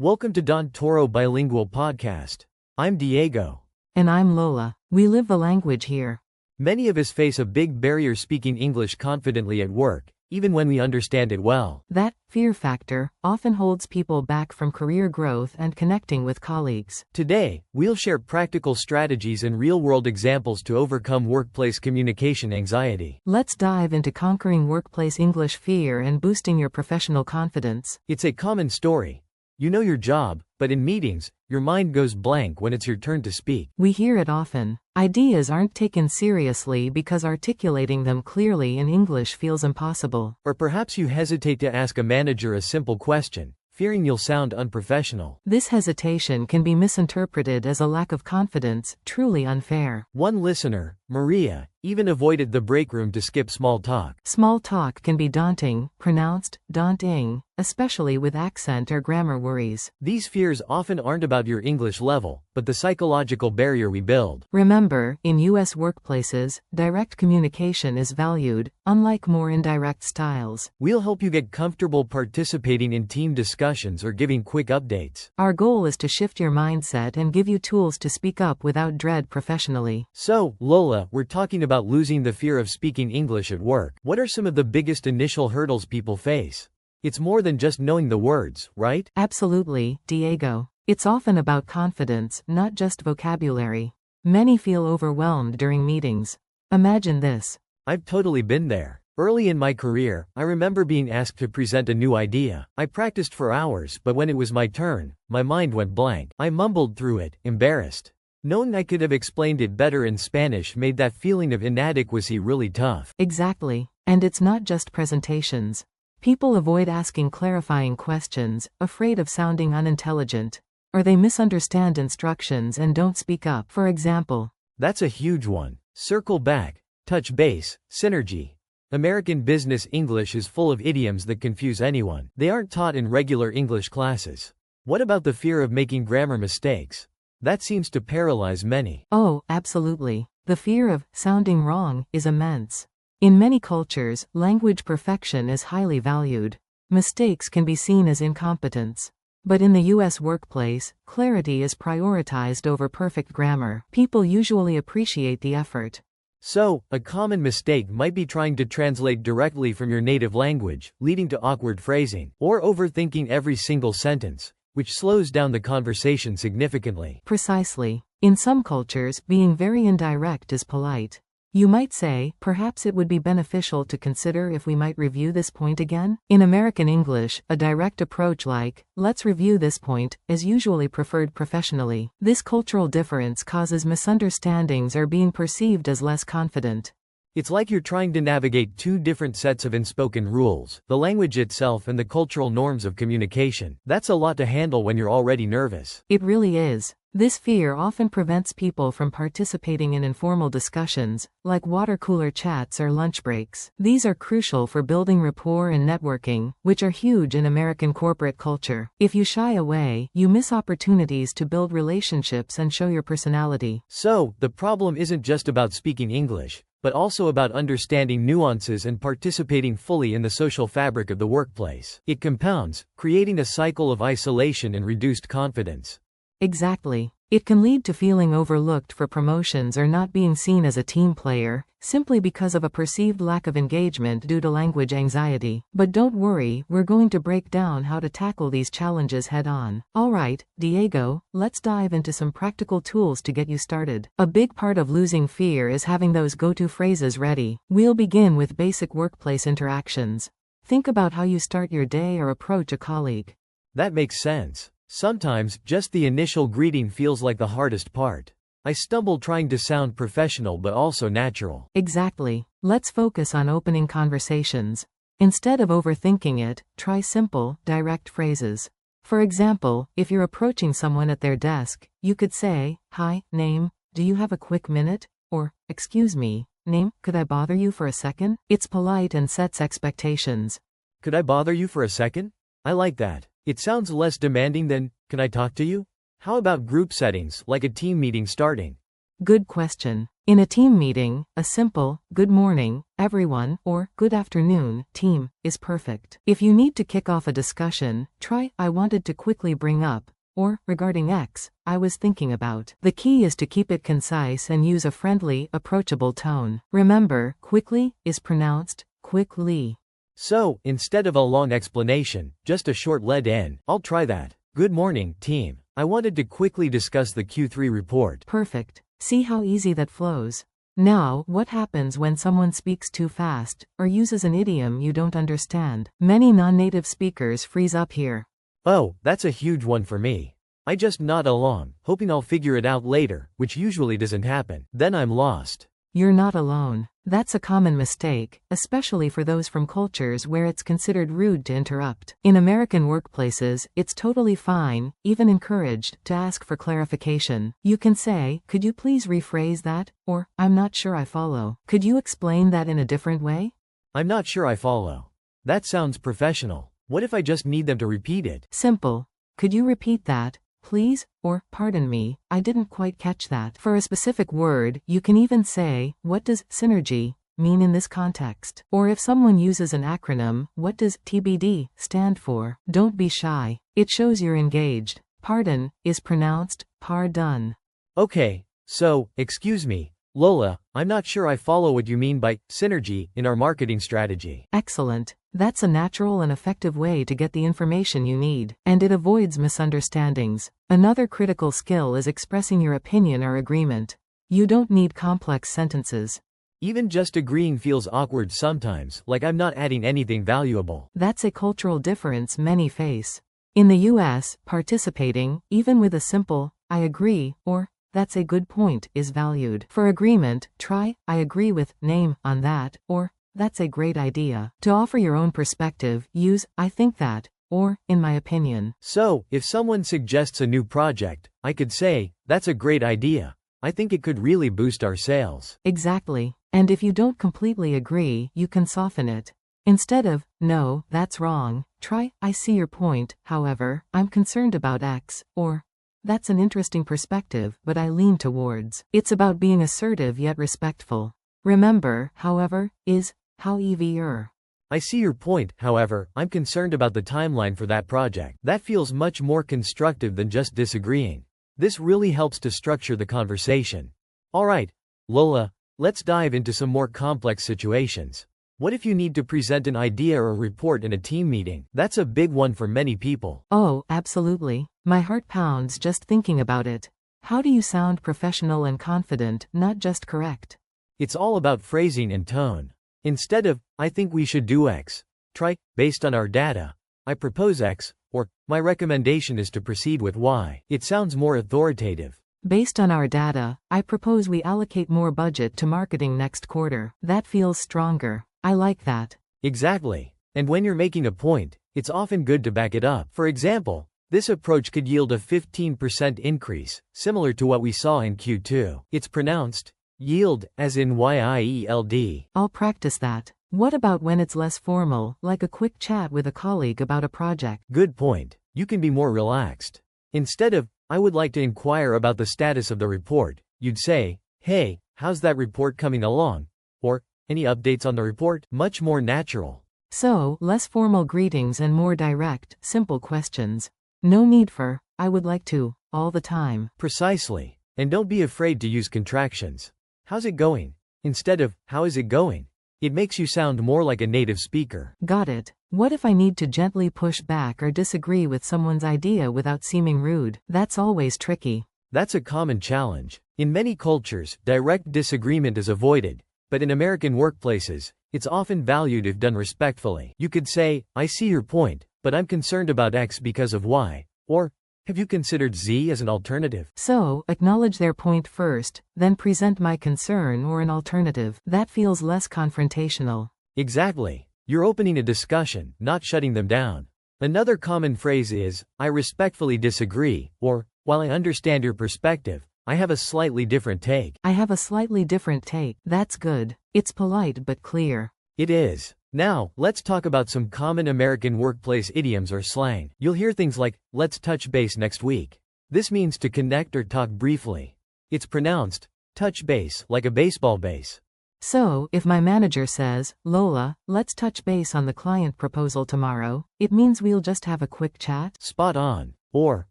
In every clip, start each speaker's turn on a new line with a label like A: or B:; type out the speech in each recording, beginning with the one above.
A: Welcome to Don Toro Bilingual Podcast. I'm Diego.
B: And I'm Lola. We live the language here.
A: Many of us face a big barrier speaking English confidently at work, even when we understand it well.
B: That fear factor often holds people back from career growth and connecting with colleagues.
A: Today, we'll share practical strategies and real-world examples to overcome workplace communication anxiety.
B: Let's dive into conquering workplace English fear and boosting your professional confidence.
A: It's a common story. You know your job, but in meetings, your mind goes blank when it's your turn to speak.
B: We hear it often. Ideas aren't taken seriously because articulating them clearly in English feels impossible.
A: Or perhaps you hesitate to ask a manager a simple question, fearing you'll sound unprofessional.
B: This hesitation can be misinterpreted as a lack of confidence, truly unfair.
A: One listener, Maria, even avoided the break room to skip small talk.
B: Small talk can be daunting, pronounced daunting, especially with accent or grammar worries.
A: These fears often aren't about your English level, but the psychological barrier we build.
B: Remember, in U.S. workplaces, direct communication is valued, unlike more indirect styles.
A: We'll help you get comfortable participating in team discussions or giving quick updates.
B: Our goal is to shift your mindset and give you tools to speak up without dread professionally.
A: So, Lola, we're talking about losing the fear of speaking English at work. What are some of the biggest initial hurdles people face? It's more than just knowing the words, right?
B: Absolutely, Diego. It's often about confidence, not just vocabulary. Many feel overwhelmed during meetings. Imagine this.
A: I've totally been there. Early in my career, I remember being asked to present a new idea. I practiced for hours, but when it was my turn, my mind went blank. I mumbled through it, embarrassed. Knowing I could have explained it better in Spanish made that feeling of inadequacy really tough.
B: Exactly. And it's not just presentations. People avoid asking clarifying questions, afraid of sounding unintelligent. Or they misunderstand instructions and don't speak up. For example,
A: that's a huge one. Circle back, touch base, synergy. American business English is full of idioms that confuse anyone. They aren't taught in regular English classes. What about the fear of making grammar mistakes? That seems to paralyze many.
B: Oh, absolutely. The fear of sounding wrong is immense. In many cultures, language perfection is highly valued. Mistakes can be seen as incompetence. But in the U.S. workplace, clarity is prioritized over perfect grammar. People usually appreciate the effort.
A: So, a common mistake might be trying to translate directly from your native language, leading to awkward phrasing, or overthinking every single sentence, which slows down the conversation significantly.
B: Precisely. In some cultures, being very indirect is polite. You might say, perhaps it would be beneficial to consider if we might review this point again. In American English, a direct approach like, let's review this point, is usually preferred professionally. This cultural difference causes misunderstandings or being perceived as less confident.
A: It's like you're trying to navigate two different sets of unspoken rules, the language itself and the cultural norms of communication. That's a lot to handle when you're already nervous.
B: It really is. This fear often prevents people from participating in informal discussions, like water cooler chats or lunch breaks. These are crucial for building rapport and networking, which are huge in American corporate culture. If you shy away, you miss opportunities to build relationships and show your personality.
A: So, the problem isn't just about speaking English, but also about understanding nuances and participating fully in the social fabric of the workplace. It compounds, creating a cycle of isolation and reduced confidence.
B: Exactly. It can lead to feeling overlooked for promotions or not being seen as a team player, simply because of a perceived lack of engagement due to language anxiety. But don't worry, we're going to break down how to tackle these challenges head-on. Alright, Diego, let's dive into some practical tools to get you started. A big part of losing fear is having those go-to phrases ready. We'll begin with basic workplace interactions. Think about how you start your day or approach a colleague.
A: That makes sense. Sometimes, just the initial greeting feels like the hardest part. I stumble trying to sound professional but also natural.
B: Exactly. Let's focus on opening conversations. Instead of overthinking it, try simple, direct phrases. For example, if you're approaching someone at their desk, you could say, "Hi, name, do you have a quick minute?" Or, "Excuse me, name, could I bother you for a second?" It's polite and sets expectations.
A: Could I bother you for a second? I like that. It sounds less demanding than, "Can I talk to you?" How about group settings, like a team meeting starting?
B: Good question. In a team meeting, a simple, good morning, everyone, or good afternoon, team, is perfect. If you need to kick off a discussion, try, I wanted to quickly bring up, or, regarding X, I was thinking about. The key is to keep it concise and use a friendly, approachable tone. Remember, quickly is pronounced quickly.
A: So, instead of a long explanation, just a short lead in. I'll try that. Good morning, team. I wanted to quickly discuss the Q3 report.
B: Perfect. See how easy that flows? Now, what happens when someone speaks too fast, or uses an idiom you don't understand? Many non-native speakers freeze up here.
A: Oh, that's a huge one for me. I just nod along, hoping I'll figure it out later, which usually doesn't happen. Then I'm lost.
B: You're not alone. That's a common mistake, especially for those from cultures where it's considered rude to interrupt. In American workplaces, it's totally fine, even encouraged, to ask for clarification. You can say, could you please rephrase that? Or, I'm not sure I follow. Could you explain that in a different way?
A: I'm not sure I follow. That sounds professional. What if I just need them to repeat it?
B: Simple. Could you repeat that, please? Or, pardon me, I didn't quite catch that. For a specific word, you can even say, what does synergy mean in this context? Or if someone uses an acronym, what does TBD stand for? Don't be shy. It shows you're engaged. Pardon is pronounced pardon.
A: Okay, so, excuse me, Lola, I'm not sure I follow what you mean by synergy in our marketing strategy.
B: Excellent. That's a natural and effective way to get the information you need, and it avoids misunderstandings. Another critical skill is expressing your opinion or agreement. You don't need complex sentences.
A: Even just agreeing feels awkward sometimes, like I'm not adding anything valuable.
B: That's a cultural difference many face. In the US, participating, even with a simple, I agree, or that's a good point, is valued. For agreement, try, I agree with, name, on that, or that's a great idea. To offer your own perspective, use, I think that, or, in my opinion.
A: So, if someone suggests a new project, I could say, that's a great idea. I think it could really boost our sales.
B: Exactly. And if you don't completely agree, you can soften it. Instead of, no, that's wrong, try, I see your point, however, I'm concerned about X, or, that's an interesting perspective, but I lean towards. It's about being assertive yet respectful. Remember, however, is however.
A: I see your point, however, I'm concerned about the timeline for that project. That feels much more constructive than just disagreeing. This really helps to structure the conversation. Alright, Lola, let's dive into some more complex situations. What if you need to present an idea or report in a team meeting? That's a big one for many people.
B: Oh, absolutely. My heart pounds just thinking about it. How do you sound professional and confident, not just correct?
A: It's all about phrasing and tone. Instead of, I think we should do X, try, based on our data, I propose X, or, my recommendation is to proceed with Y. It sounds more authoritative.
B: Based on our data, I propose we allocate more budget to marketing next quarter. That feels stronger. I like that.
A: Exactly. And when you're making a point, it's often good to back it up. For example, this approach could yield a 15% increase, similar to what we saw in Q2. It's pronounced yield, as in yield.
B: I'll practice that. What about when it's less formal, like a quick chat with a colleague about a project?
A: Good point. You can be more relaxed. Instead of, I would like to inquire about the status of the report, you'd say, hey, how's that report coming along? Or, any updates on the report? Much more natural.
B: So, less formal greetings and more direct, simple questions. No need for, I would like to, all the time.
A: Precisely. And don't be afraid to use contractions. How's it going? Instead of, how is it going? It makes you sound more like a native speaker.
B: Got it. What if I need to gently push back or disagree with someone's idea without seeming rude? That's always tricky.
A: That's a common challenge. In many cultures, direct disagreement is avoided, but in American workplaces, it's often valued if done respectfully. You could say, I see your point, but I'm concerned about X because of Y. Or, have you considered Z as an alternative?
B: So, acknowledge their point first, then present my concern or an alternative. That feels less confrontational.
A: Exactly. You're opening a discussion, not shutting them down. Another common phrase is, I respectfully disagree, or, while I understand your perspective, I have a slightly different take.
B: I have a slightly different take. That's good. It's polite but clear.
A: It is. Now, let's talk about some common American workplace idioms or slang. You'll hear things like, let's touch base next week. This means to connect or talk briefly. It's pronounced, Touch base, like a baseball base.
B: So, if my manager says, Lola, let's touch base on the client proposal tomorrow, it means we'll just have a quick chat?
A: Spot on. Or,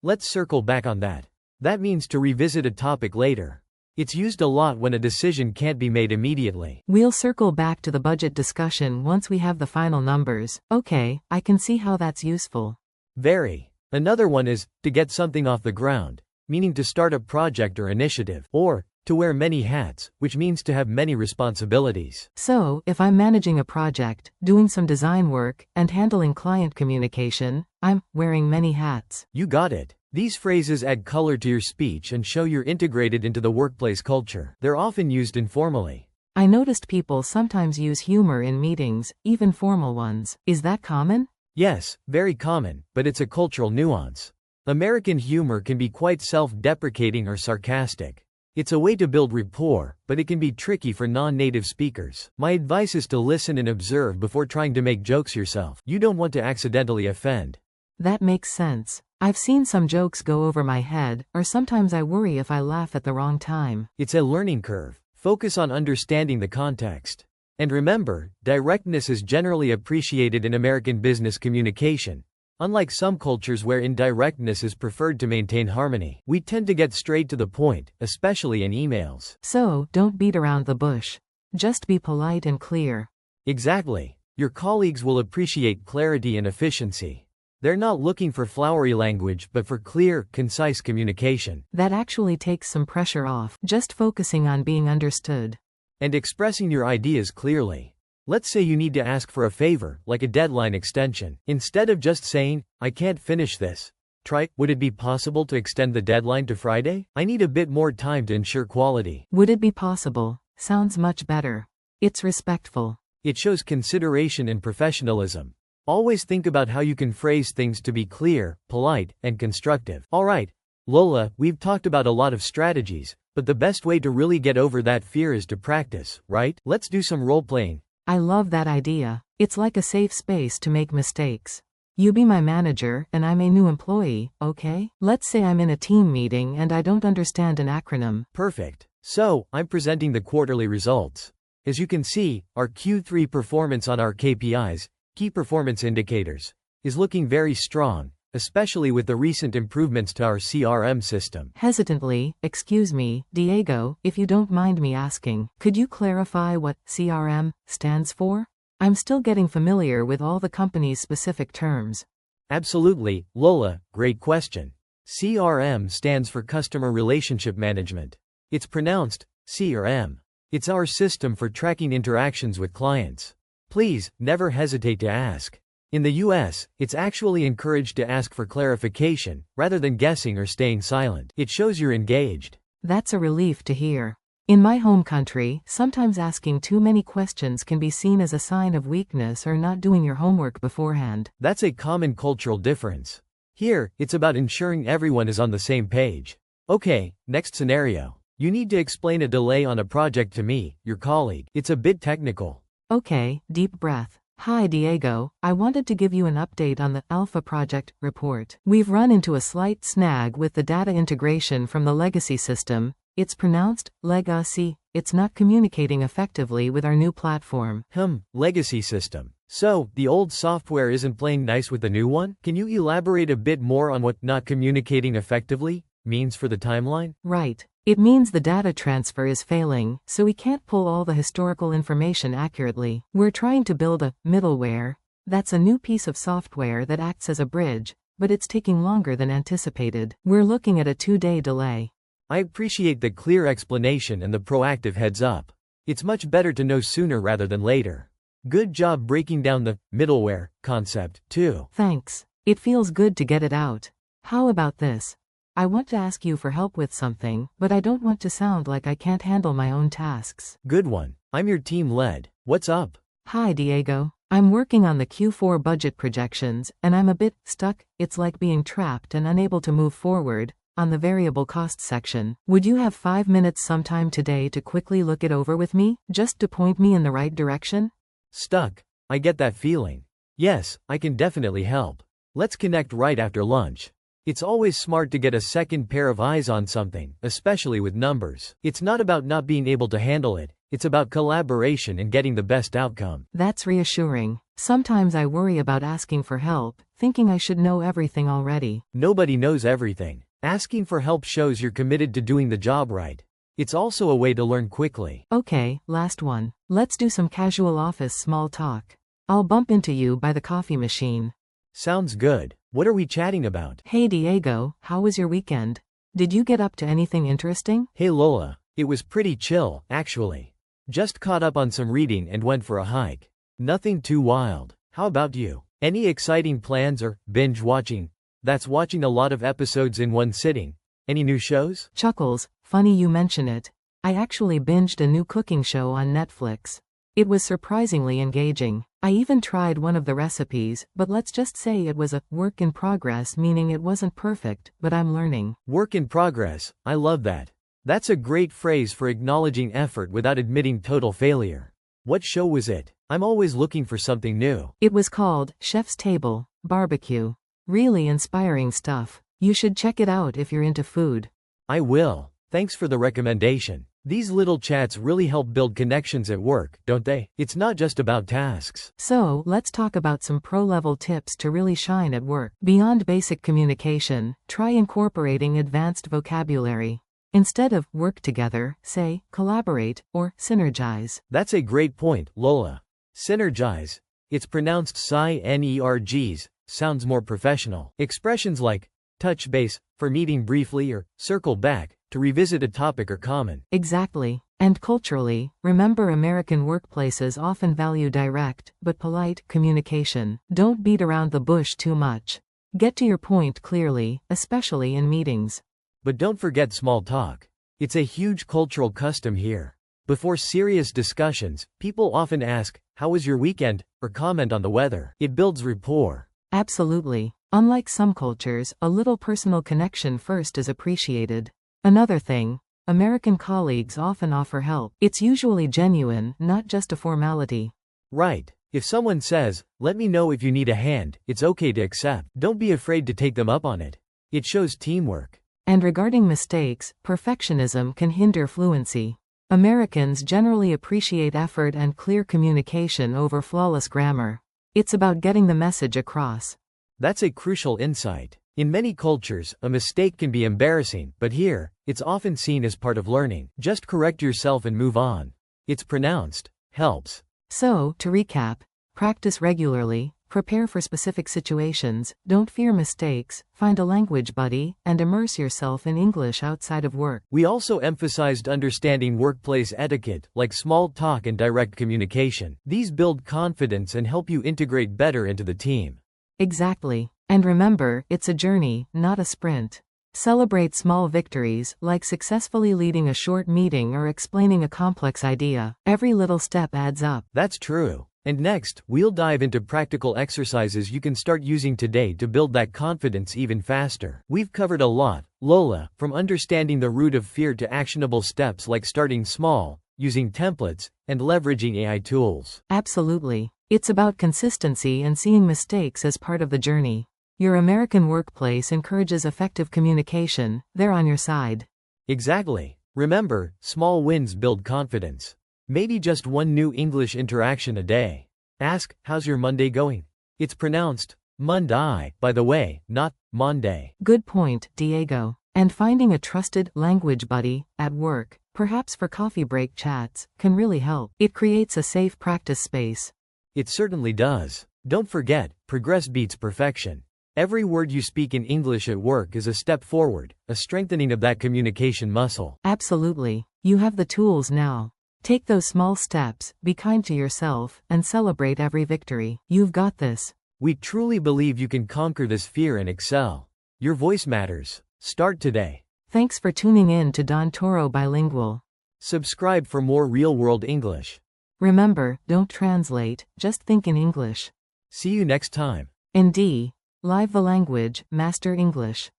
A: let's circle back on that. That means to revisit a topic later. It's used a lot when a decision can't be made immediately.
B: We'll circle back to the budget discussion once we have the final numbers. Okay, I can see how that's useful.
A: Very. Another one is, to get something off the ground, meaning to start a project or initiative. Or, to wear many hats, which means to have many responsibilities.
B: So, if I'm managing a project, doing some design work, and handling client communication, I'm wearing many hats.
A: You got it. These phrases add color to your speech and show you're integrated into the workplace culture. They're often used informally.
B: I noticed people sometimes use humor in meetings, even formal ones. Is that common?
A: Yes, very common, but it's a cultural nuance. American humor can be quite self-deprecating or sarcastic. It's a way to build rapport, but it can be tricky for non-native speakers. My advice is to listen and observe before trying to make jokes yourself. You don't want to accidentally offend.
B: That makes sense. I've seen some jokes go over my head, or sometimes I worry if I laugh at the wrong time.
A: It's a learning curve. Focus on understanding the context. And remember, directness is generally appreciated in American business communication. Unlike some cultures where indirectness is preferred to maintain harmony, we tend to get straight to the point, especially in emails.
B: So, don't beat around the bush. Just be polite and clear.
A: Exactly. Your colleagues will appreciate clarity and efficiency. They're not looking for flowery language but for clear, concise communication.
B: That actually takes some pressure off, just focusing on being understood.
A: And expressing your ideas clearly. Let's say you need to ask for a favor, like a deadline extension. Instead of just saying, I can't finish this, try, would it be possible to extend the deadline to Friday? I need a bit more time to ensure quality.
B: Would it be possible? Sounds much better. It's respectful.
A: It shows consideration and professionalism. Always think about how you can phrase things to be clear, polite, and constructive. Alright, Lola, we've talked about a lot of strategies, but the best way to really get over that fear is to practice, right? Let's do some role-playing.
B: I love that idea. It's like a safe space to make mistakes. You be my manager, and I'm a new employee, okay? Let's say I'm in a team meeting and I don't understand an acronym.
A: Perfect. So, I'm presenting the quarterly results. As you can see, our Q3 performance on our KPIs, key performance indicators, is looking very strong, especially with the recent improvements to our CRM system.
B: Hesitantly, excuse me, Diego, if you don't mind me asking, could you clarify what CRM stands for? I'm still getting familiar with all the company's specific terms.
A: Absolutely, Lola, great question. CRM stands for Customer Relationship Management. It's pronounced CRM. It's our system for tracking interactions with clients. Please, never hesitate to ask. In the US, it's actually encouraged to ask for clarification, rather than guessing or staying silent. It shows you're engaged.
B: That's a relief to hear. In my home country, sometimes asking too many questions can be seen as a sign of weakness or not doing your homework beforehand.
A: That's a common cultural difference. Here, it's about ensuring everyone is on the same page. Okay, next scenario. You need to explain a delay on a project to me, your colleague. It's a bit technical.
B: Okay, deep breath. Hi Diego, I wanted to give you an update on the Alpha Project report. We've run into a slight snag with the data integration from the legacy system. It's pronounced legacy. It's not communicating effectively with our new platform.
A: Legacy system. So, the old software isn't playing nice with the new one? Can you elaborate a bit more on what not communicating effectively means for the timeline?
B: Right. It means the data transfer is failing, so we can't pull all the historical information accurately. We're trying to build a middleware. That's a new piece of software that acts as a bridge, but it's taking longer than anticipated. We're looking at a 2-day delay.
A: I appreciate the clear explanation and the proactive heads up. It's much better to know sooner rather than later. Good job breaking down the middleware concept, too.
B: Thanks. It feels good to get it out. How about this? I want to ask you for help with something, but I don't want to sound like I can't handle my own tasks.
A: Good one. I'm your team lead. What's up?
B: Hi Diego. I'm working on the Q4 budget projections, and I'm a bit stuck. It's like being trapped and unable to move forward. On the variable cost section, would you have 5 minutes sometime today to quickly look it over with me, just to point me in the right direction?
A: Stuck. I get that feeling. Yes, I can definitely help. Let's connect right after lunch. It's always smart to get a second pair of eyes on something, especially with numbers. It's not about not being able to handle it, it's about collaboration and getting the best outcome.
B: That's reassuring. Sometimes I worry about asking for help, thinking I should know everything already.
A: Nobody knows everything. Asking for help shows you're committed to doing the job right. It's also a way to learn quickly.
B: Okay, last one. Let's do some casual office small talk. I'll bump into you by the coffee machine.
A: Sounds good. What are we chatting about?
B: Hey Diego, how was your weekend? Did you get up to anything interesting?
A: Hey Lola, it was pretty chill, actually. Just caught up on some reading and went for a hike. Nothing too wild. How about you? Any exciting plans or binge watching? That's watching a lot of episodes in one sitting. Any new shows?
B: Chuckles, funny you mention it. I actually binged a new cooking show on Netflix. It was surprisingly engaging. I even tried one of the recipes, but let's just say it was a work in progress, meaning it wasn't perfect, but I'm learning.
A: Work in progress. I love that. That's a great phrase for acknowledging effort without admitting total failure. What show was it? I'm always looking for something new.
B: It was called Chef's Table, Barbecue. Really inspiring stuff. You should check it out if you're into food.
A: I will. Thanks for the recommendation. These little chats really help build connections at work, don't they? It's not just about tasks.
B: So, let's talk about some pro-level tips to really shine at work. Beyond basic communication, try incorporating advanced vocabulary. Instead of work together, say collaborate or synergize.
A: That's a great point, Lola. Synergize. It's pronounced synergs, sounds more professional. Expressions like touch base, for meeting briefly, or circle back, to revisit a topic are common.
B: Exactly. And culturally, remember American workplaces often value direct, but polite, communication. Don't beat around the bush too much. Get to your point clearly, especially in meetings.
A: But don't forget small talk. It's a huge cultural custom here. Before serious discussions, people often ask, "How was your weekend?" or comment on the weather. It builds rapport.
B: Absolutely. Unlike some cultures, a little personal connection first is appreciated. Another thing, American colleagues often offer help. It's usually genuine, not just a formality.
A: Right. If someone says, "Let me know if you need a hand," it's okay to accept. Don't be afraid to take them up on it. It shows teamwork.
B: And regarding mistakes, perfectionism can hinder fluency. Americans generally appreciate effort and clear communication over flawless grammar. It's about getting the message across.
A: That's a crucial insight. In many cultures, a mistake can be embarrassing, but here, it's often seen as part of learning. Just correct yourself and move on. It's pronounced, helps.
B: So, to recap, practice regularly, prepare for specific situations, don't fear mistakes, find a language buddy, and immerse yourself in English outside of work.
A: We also emphasized understanding workplace etiquette, like small talk and direct communication. These build confidence and help you integrate better into the team.
B: Exactly. And remember, it's a journey, not a sprint. Celebrate small victories, like successfully leading a short meeting or explaining a complex idea. Every little step adds up.
A: That's true. And next, we'll dive into practical exercises you can start using today to build that confidence even faster. We've covered a lot, Lola, from understanding the root of fear to actionable steps like starting small, using templates, and leveraging AI tools.
B: Absolutely. It's about consistency and seeing mistakes as part of the journey. Your American workplace encourages effective communication. They're on your side.
A: Exactly. Remember, small wins build confidence. Maybe just one new English interaction a day. Ask, "How's your Monday going?" It's pronounced Monday, by the way, not Monday.
B: Good point, Diego. And finding a trusted language buddy at work, perhaps for coffee break chats, can really help. It creates a safe practice space.
A: It certainly does. Don't forget, progress beats perfection. Every word you speak in English at work is a step forward, a strengthening of that communication muscle.
B: Absolutely. You have the tools now. Take those small steps, be kind to yourself, and celebrate every victory. You've got this.
A: We truly believe you can conquer this fear and excel. Your voice matters. Start today.
B: Thanks for tuning in to Don Toro Bilingual.
A: Subscribe for more real-world English.
B: Remember, don't translate, just think in English.
A: See you next time.
B: ND. Live the language, master English.